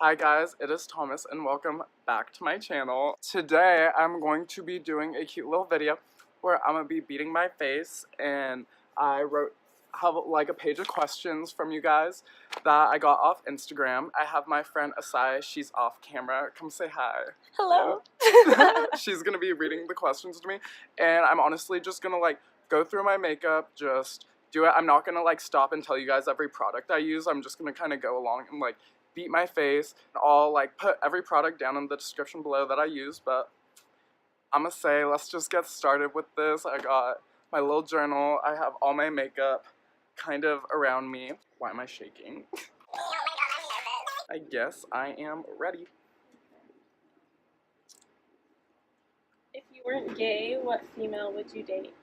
Hi guys, it is Thomas and welcome back to my channel. Today I'm going to be doing a cute little video where I'm going to be beating my face, and I have like a page of questions from you guys that I got off Instagram. I have my friend Asai, she's off camera. Come say hi. Hello. Yeah. She's going to be reading the questions to me, and I'm honestly just going to like go through my makeup, just do it. I'm not going to like stop and tell you guys every product I use. I'm just going to kind of go along and like beat my face. I'll like put every product down in the description below that I use, but I'm gonna say let's just get started with this. I got my little journal. I have all my makeup kind of around me. Why am I shaking? I guess I am ready. If you weren't gay, what female would you date?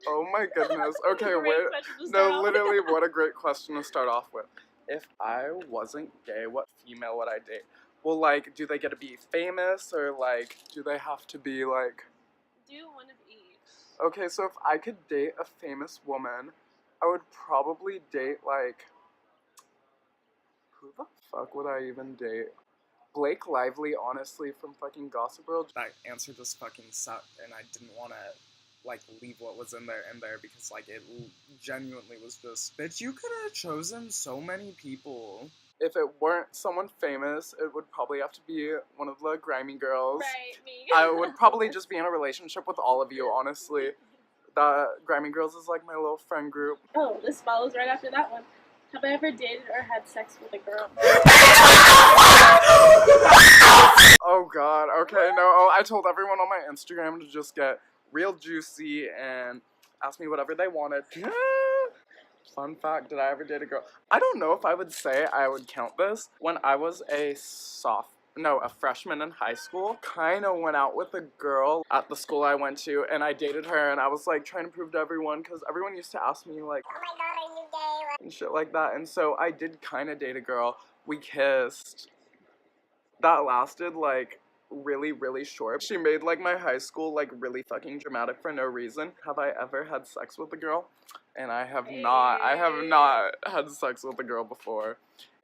Oh my goodness. Okay, Great wait. question to start No, off. literally, what a great question to start off with. If I wasn't gay, what female would I date? Well, like, do they get to be famous, or like, do they have to be like... Do one of each. Okay, so if I could date a famous woman, I would probably date, like... Who the fuck would I even date? Blake Lively, honestly, from fucking Gossip Girl. That answer just fucking sucked, and I didn't want to like leave what was in there because like it genuinely was just, bitch, you could have chosen so many people. If it weren't someone famous, it would probably have to be one of the grimy girls. Right, me. I would probably just be in a relationship with all of you, honestly. The grimy girls is like my little friend group. Oh, this follows right after that one. Have I ever dated or had sex with a girl? Oh god, okay, no, I told everyone on my Instagram to just get real juicy and ask me whatever they wanted. Fun fact, did I ever date a girl? I don't know if I would say I would count this. When I was a freshman in high school, kind of went out with a girl at the school I went to, and I dated her, and I was like trying to prove to everyone, because everyone used to ask me like, oh my god, are you gay? And shit like that, and so I did kind of date a girl. We kissed. That lasted like really short. She made like my high school like really fucking dramatic for no reason. Have I ever had sex with a girl? And I have not. I have not had sex with a girl before.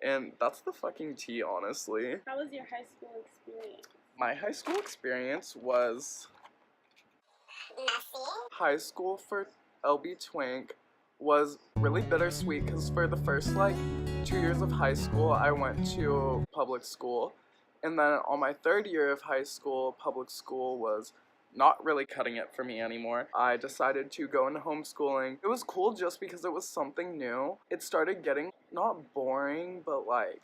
And that's the fucking tea, honestly. How was your high school experience? My high school experience was messy. High school for LB Twink was really bittersweet because for the first like 2 years of high school I went to public school, and then on my third year of high school, public school was not really cutting it for me anymore. I decided to go into homeschooling. It was cool just because it was something new. It started getting not boring, but like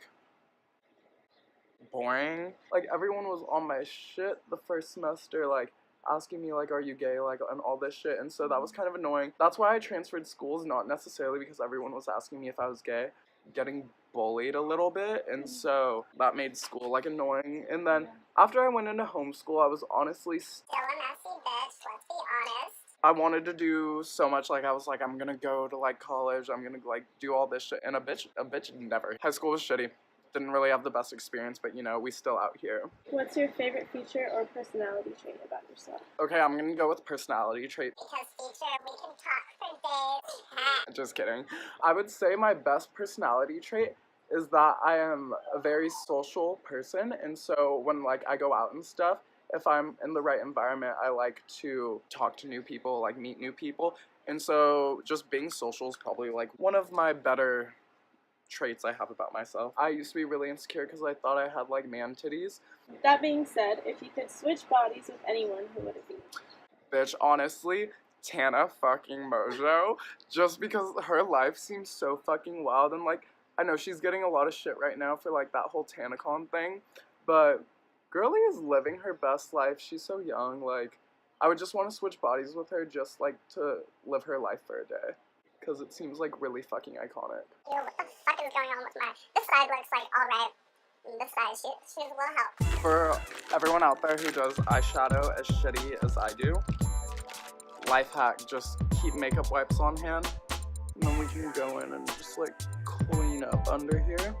boring. Like everyone was on my shit the first semester, like asking me like, are you gay, like, and all this shit, and so that was kind of annoying. That's why I transferred schools, not necessarily because everyone was asking me if I was gay. Getting bullied a little bit, and so that made school like annoying. And then after I went into homeschool, I was honestly still a messy bitch, let's be honest. I wanted to do so much, like I was like, I'm gonna go to like college, I'm gonna like do all this shit, and a bitch never. High school was shitty. Didn't really have the best experience, but you know, we still out here. What's your favorite feature or personality trait about yourself? Okay, I'm gonna go with personality trait. Because feature, we can talk for days. Just kidding. I would say my best personality trait is that I am a very social person, and so when like I go out and stuff, if I'm in the right environment, I like to talk to new people, like meet new people, and so just being social is probably like one of my better traits I have about myself. I used to be really insecure because I thought I had like man titties. That being said, if you could switch bodies with anyone, who would it be? Bitch, honestly, Tana fucking Mojo, just because her life seems so fucking wild, and like, I know she's getting a lot of shit right now for like that whole TanaCon thing, but girlie is living her best life. She's so young. Like, I would just want to switch bodies with her just like to live her life for a day, because it seems like really fucking iconic. Ew, what the fuck is going on with my... This side looks like alright. This side, she needs a little help. For everyone out there who does eyeshadow as shitty as I do, life hack, just keep makeup wipes on hand, and then we can go in and just like clean up under here.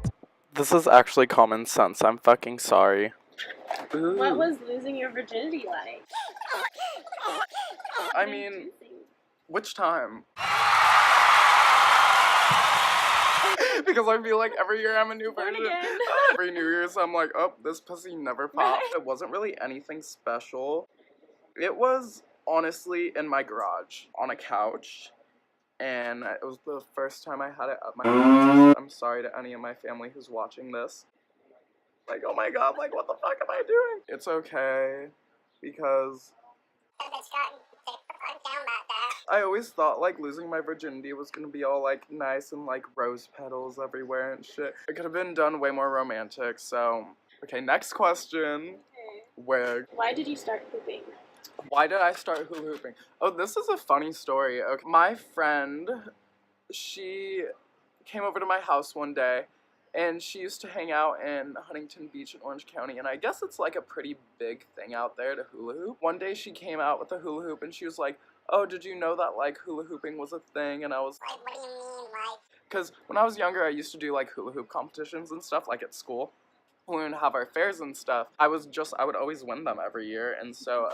This is actually common sense. I'm fucking sorry. Ooh. What was losing your virginity like? I mean, which time? Because I feel like every year I'm a new Born version. again. Every New Year's I'm like, oh, this pussy never popped. It wasn't really anything special. It was honestly in my garage on a couch. And it was the first time I had it at my house. I'm sorry to any of my family who's watching this. Like, oh my god, like, what the fuck am I doing? It's okay, because I always thought, like, losing my virginity was gonna be all, like, nice and, like, rose petals everywhere and shit. It could have been done way more romantic, so. Okay, next question. Where? Why did you start hooping? Why did I start hula hooping? Oh, this is a funny story. Okay, my friend, she came over to my house one day, and she used to hang out in Huntington Beach in Orange County, and I guess it's like a pretty big thing out there to hula hoop. One day she came out with a hula hoop, and she was like, oh, did you know that, like, hula hooping was a thing? And I was like, what do you mean, like? Because when I was younger, I used to do, like, hula hoop competitions and stuff, like, at school. When we would have our fairs and stuff, I would always win them every year, and so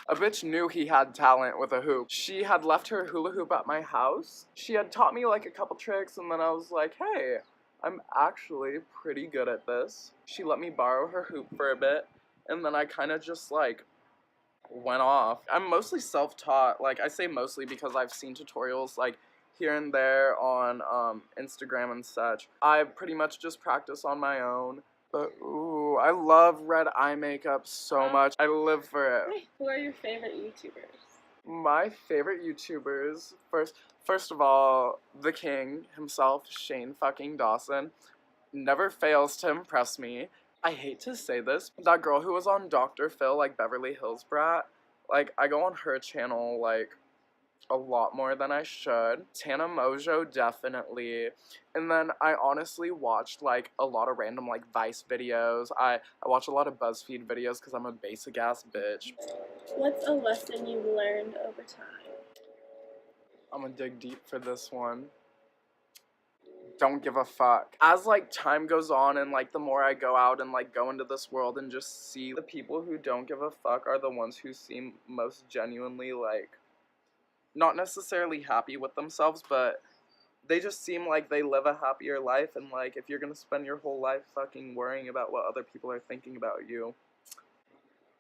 a bitch knew he had talent with a hoop. She had left her hula hoop at my house. She had taught me like a couple tricks, and then I was like, hey, I'm actually pretty good at this. She let me borrow her hoop for a bit, and then I kind of just like went off. I'm mostly self-taught. Like, I say mostly because I've seen tutorials like here and there on Instagram and such. I pretty much just practice on my own. But, ooh, I love red eye makeup so much. I live for it. Who are your favorite YouTubers? My favorite YouTubers, first of all, the king himself, Shane fucking Dawson, never fails to impress me. I hate to say this, but that girl who was on Dr. Phil, like Beverly Hills Brat, like, I go on her channel, like, a lot more than I should. Tana Mojo, definitely. And then I honestly watched like a lot of random like Vice videos. I watch a lot of BuzzFeed videos because I'm a basic ass bitch. What's a lesson you've learned over time? I'm gonna dig deep for this one. Don't give a fuck. As like time goes on and like the more I go out and like go into this world and just see the people who don't give a fuck are the ones who seem most genuinely like not necessarily happy with themselves, but they just seem like they live a happier life, and like if you're gonna spend your whole life fucking worrying about what other people are thinking about you,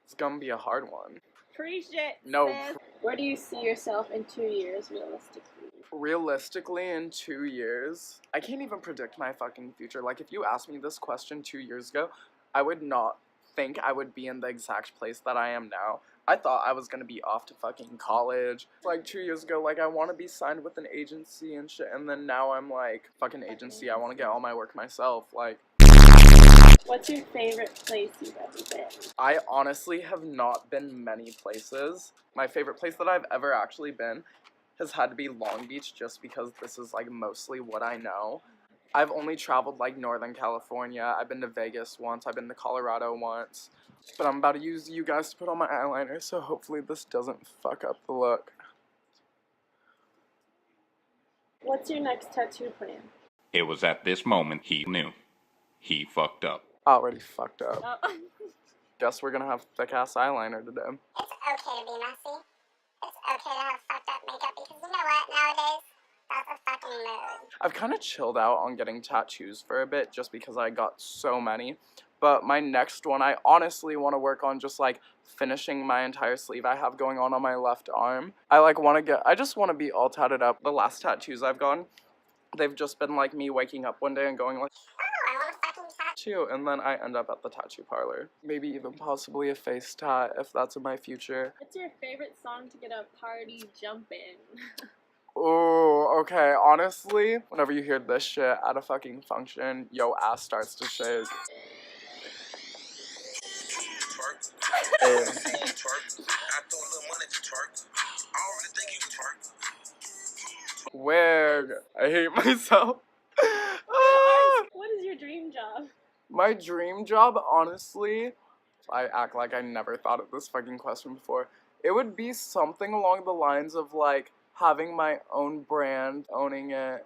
it's gonna be a hard one. Preach it. No. Sis. Where do you see yourself in 2 years realistically? Realistically, in 2 years, I can't even predict my fucking future. Like, if you asked me this question 2 years ago, I would not think I would be in the exact place that I am now. I thought I was gonna be off to fucking college. Like 2 years ago, like I want to be signed with an agency and shit, and then now I'm like, fucking agency, I want to get all my work myself. Like, what's your favorite place you've ever been? I honestly have not been many places. My favorite place that I've ever actually been has had to be Long Beach, just because this is like mostly what I know. I've only traveled like Northern California. I've been to Vegas once. I've been to Colorado once. But I'm about to use you guys to put on my eyeliner, so hopefully this doesn't fuck up the look. What's your next tattoo plan? It was at this moment he knew. He fucked up. Already fucked up. Oh. Guess we're gonna have thick-ass eyeliner today. It's okay to be messy. It's okay to have fucked up makeup because you know what, nowadays, that's a fucking mood. I've kind of chilled out on getting tattoos for a bit just because I got so many. But my next one, I honestly want to work on just like finishing my entire sleeve I have going on my left arm. I just want to be all tatted up. The last tattoos I've gotten, they've just been like me waking up one day and going like, Oh, I want a fucking tattoo. and then I end up at the tattoo parlor. Maybe even possibly a face tat if that's in my future. What's your favorite song to get a party jumping? Oh, okay, honestly, whenever you hear this shit at a fucking function, yo ass starts to shake. Where? I hate myself. What is your dream job? My dream job, honestly, I act like I never thought of this fucking question before. It would be something along the lines of like having my own brand, owning it,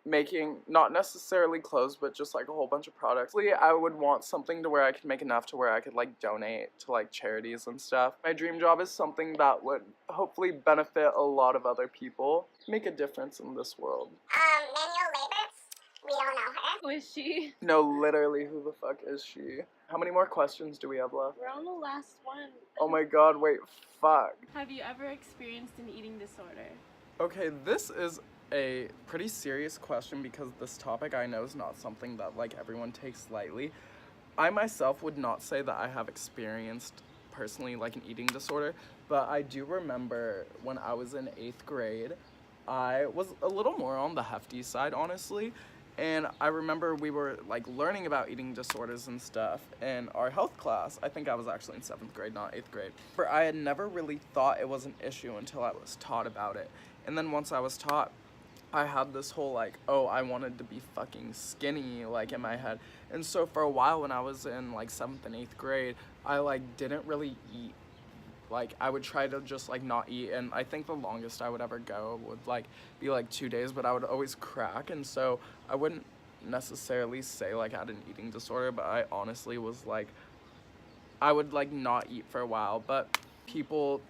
making not necessarily clothes, but just like a whole bunch of products. I would want something to where I could make enough to where I could like donate to like charities and stuff. My dream job is something that would hopefully benefit a lot of other people, make a difference in this world. Manual labor, we Who is she? No, literally, who the fuck is she? How many more questions do we have left? We're on the last one. Oh my god, wait, fuck. Have you ever experienced an eating disorder? Okay, this is a pretty serious question because this topic I know is not something that like everyone takes lightly. I myself would not say that I have experienced personally like an eating disorder, but I do remember when I was in 8th grade, I was a little more on the hefty side, honestly. And I remember we were like learning about eating disorders and stuff in our health class. I think I was actually in 7th grade, not 8th grade. But I had never really thought it was an issue until I was taught about it. And then once I was taught, I had this whole like, oh, I wanted to be fucking skinny like in my head. And so for a while when I was in like 7th and 8th grade, I like didn't really eat. Like I would try to just like not eat, and I think the longest I would ever go would like be like 2 days, but I would always crack. And so I wouldn't necessarily say like I had an eating disorder, but I honestly was like, I would like not eat for a while. But people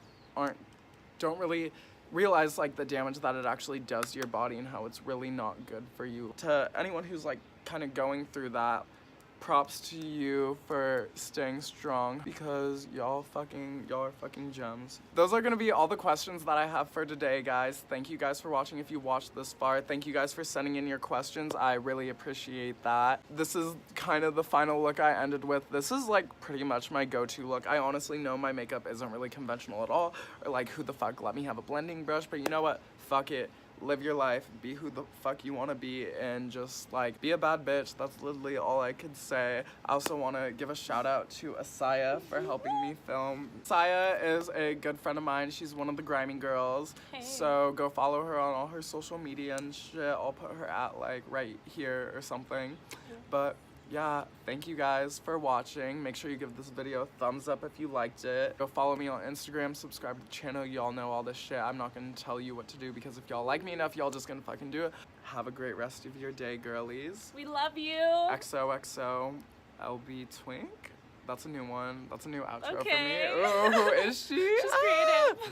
don't really realize like the damage that it actually does to your body and how it's really not good for you. To anyone who's like kind of going through that, props to you for staying strong because y'all are fucking gems. Those are gonna be all the questions that I have for today, guys. Thank you guys for watching. If you watched this far, thank you guys for sending in your questions. I really appreciate that. This is kind of the final look I ended with. This is like pretty much my go-to look. I honestly know my makeup isn't really conventional at all, or like who the fuck let me have a blending brush, but you know what? Fuck it. Live your life, be who the fuck you want to be, and just like be a bad bitch. That's literally all I could say. I also want to give a shout out to Asaya for helping me film. Asaya is a good friend of mine. She's one of the grimy girls. Hey. So go follow her on all her social media and shit. I'll put her at like right here or something. But yeah, thank you guys for watching. Make sure you give this video a thumbs up if you liked it. Go follow me on Instagram, subscribe to the channel. Y'all know all this shit. I'm not gonna tell you what to do because if y'all like me enough, y'all just gonna fucking do it. Have a great rest of your day, girlies. We love you. XOXO LB Twink. That's a new one. That's a new outro Okay. for me. Oh, who is she? She's creative.